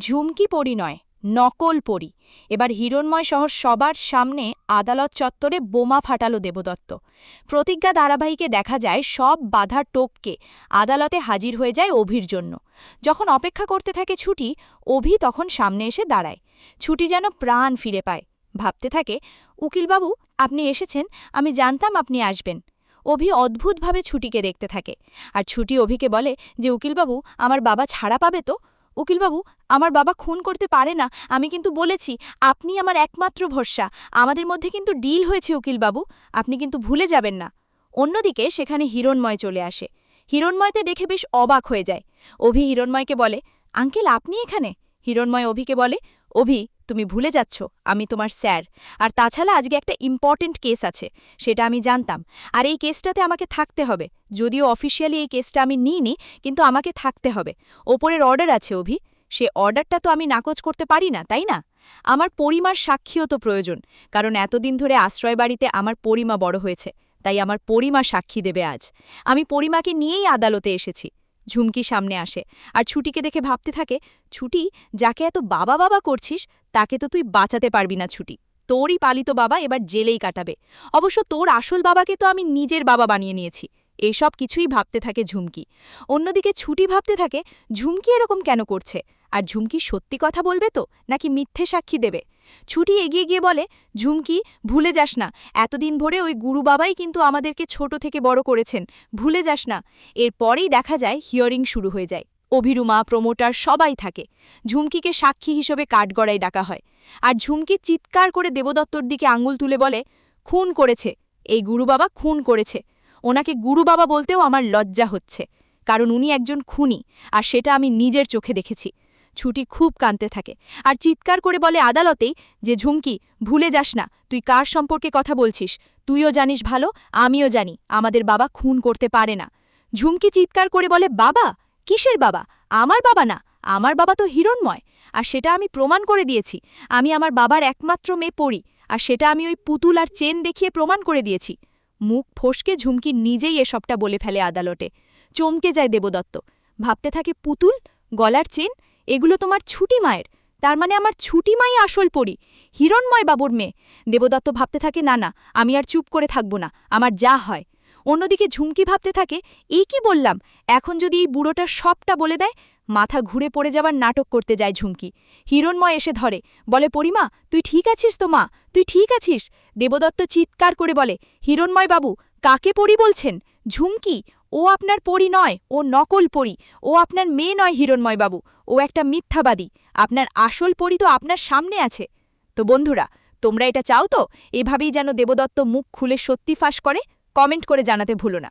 ঝুমকি পরী নয়, নকল পরী। এবার হিরণময় সহ সবার সামনে আদালত চত্বরে বোমা ফাটালো দেবদত্ত। প্রতিজ্ঞা ধারাবাহিকে দেখা যায় সব বাধা টপকে আদালতে হাজির হয়ে যায় অভির জন্য। যখন অপেক্ষা করতে থাকে ছুটি, অভি তখন সামনে এসে দাঁড়ায়। ছুটি যেন প্রাণ ফিরে পায়, ভাবতে থাকে, উকিলবাবু আপনি এসেছেন, আমি জানতাম আপনি আসবেন। অভি অদ্ভুতভাবে ছুটিকে দেখতে থাকে, আর ছুটি অভিকে বলে যে উকিলবাবু আমার বাবা ছাড়া পাবে তো? উকিলবাবু আমার বাবা খুন করতে পারে না, আমি কিন্তু বলেছি আপনি আমার একমাত্র ভরসা, আমাদের মধ্যে কিন্তু ডিল হয়েছে উকিলবাবু, আপনি কিন্তু ভুলে যাবেন না। অন্যদিকে সেখানে হিরণময় চলে আসে। হিরণময়তে দেখে বেশ অবাক হয়ে যায়। অভি হিরণময়কে বলে, আঙ্কেল আপনি এখানে? হিরণময় অভিকে বলে, অভি তুমি ভুলে যাচ্ছ, আমি তোমার স্যার। আর তাছাড়া আজকে একটা ইম্পর্টেন্ট কেস আছে, সেটা আমি জানতাম, আর এই কেসটাতে আমাকে থাকতে হবে। যদিও অফিসিয়ালি এই কেসটা আমি নিইনি, কিন্তু আমাকে থাকতে হবে। ওপরের অর্ডার আছে অভি, সে অর্ডারটা তো আমি নাকচ করতে পারি না, তাই না? আমার পরিমার সাক্ষীও তো প্রয়োজন, কারণ এতদিন ধরে আশ্রয়বাড়িতে আমার পরিমা বড় হয়েছে, তাই আমার পরিমা সাক্ষী দেবে আজ। আমি পরিমাকে নিয়েই আদালতে এসেছি। ঝুমকি সামনে আসে, আর ছুটিকে দেখে ভাবতে থাকে, ছুটি যাকে এত বাবা বাবা করছিস, তাকে তো তুই বাঁচাতে পারবি না ছুটি। তোরই পালিত বাবা এবার জেলেই কাটাবে। অবশ্য তোর আসল বাবাকে তো আমি নিজের বাবা বানিয়ে নিয়েছি। এসব কিছুই ভাবতে থাকে ঝুমকি। অন্যদিকে ছুটি ভাবতে থাকে, ঝুমকি এরকম কেন করছে, আর ঝুমকি সত্যি কথা বলবে তো, নাকি মিথ্যে সাক্ষী দেবে? ছুটি এগিয়ে গিয়ে বলে, ঝুমকি ভুলে যাস না, এতদিন ধরে ওই গুরু বাবাই কিন্তু আমাদেরকে ছোট থেকে বড় করেছেন, ভুলে যাস না। এরপরেই দেখা যায় হিয়ারিং শুরু হয়ে যায়। অভিরুমা, প্রমোটার সবাই থাকে। ঝুমকিকে সাক্ষী হিসেবে কাঠগড়ায় ডাকা হয়, আর ঝুমকি চিৎকার করে দেবদত্তর দিকে আঙুল তুলে বলে, খুন করেছে, এই গুরু বাবা খুন করেছে। ওনাকে গুরু বাবা বলতেও আমার লজ্জা হচ্ছে, কারণ উনি একজন খুনি, আর সেটা আমি নিজের চোখে দেখেছি। ছুটি খুব কাঁদতে থাকে, আর চিৎকার করে বলে আদালতেই যে ঝুমকি ভুলে যাস না, তুই কার সম্পর্কে কথা বলছিস, তুইও জানিস ভালো, আমিও জানি আমাদের বাবা খুন করতে পারে না। ঝুমকি চিৎকার করে বলে, বাবা? কিসের বাবা? আমার বাবা না, আমার বাবা তো হিরণময়, আর সেটা আমি প্রমাণ করে দিয়েছি। আমি আমার বাবার একমাত্র মেয়ে পড়ি, আর সেটা আমি ওই পুতুল আর চেন দেখিয়ে প্রমাণ করে দিয়েছি। মুখ ফসকে ঝুমকি নিজেই এসবটা বলে ফেলে আদালতে। চমকে যায় দেবদত্ত, ভাবতে থাকে, পুতুল, গলার চেন, এগুলো তোমার ছুটি মায়ের, তার মানে আমার ছুটি মাই আসল পড়ি, হিরণময় বাবুর মেয়ে। দেবদত্ত ভাবতে থাকে, না না, আমি আর চুপ করে থাকব না, আমার যা হয়। অন্যদিকে ঝুমকি ভাবতে থাকে, এই কি বললাম, এখন যদি এই বুড়োটা সবটা বলে দেয়? মাথা ঘুরে পড়ে যাবার নাটক করতে যায় ঝুমকি। হিরণময় এসে ধরে, বলে, পরিমা তুই ঠিক আছিস তো মা, তুই ঠিক আছিস? দেবদত্ত চিৎকার করে বলে, হিরণময় বাবু কাকে পড়ি বলছেন? ঝুমকি, ও আপনার পড়ি নয়, ও নকল পড়ি, ও আপনার মেয়ে নয় হিরণময় বাবু, ও একটা মিথ্যাবাদী, আপনার আসল পড়ি তো আপনার সামনে আছে। তো বন্ধুরা, তোমরা এটা চাও তো এভাবেই যেন দেবদত্ত মুখ খুলে সত্যি ফাঁস করে? কমেন্ট করে জানাতে ভুলো না।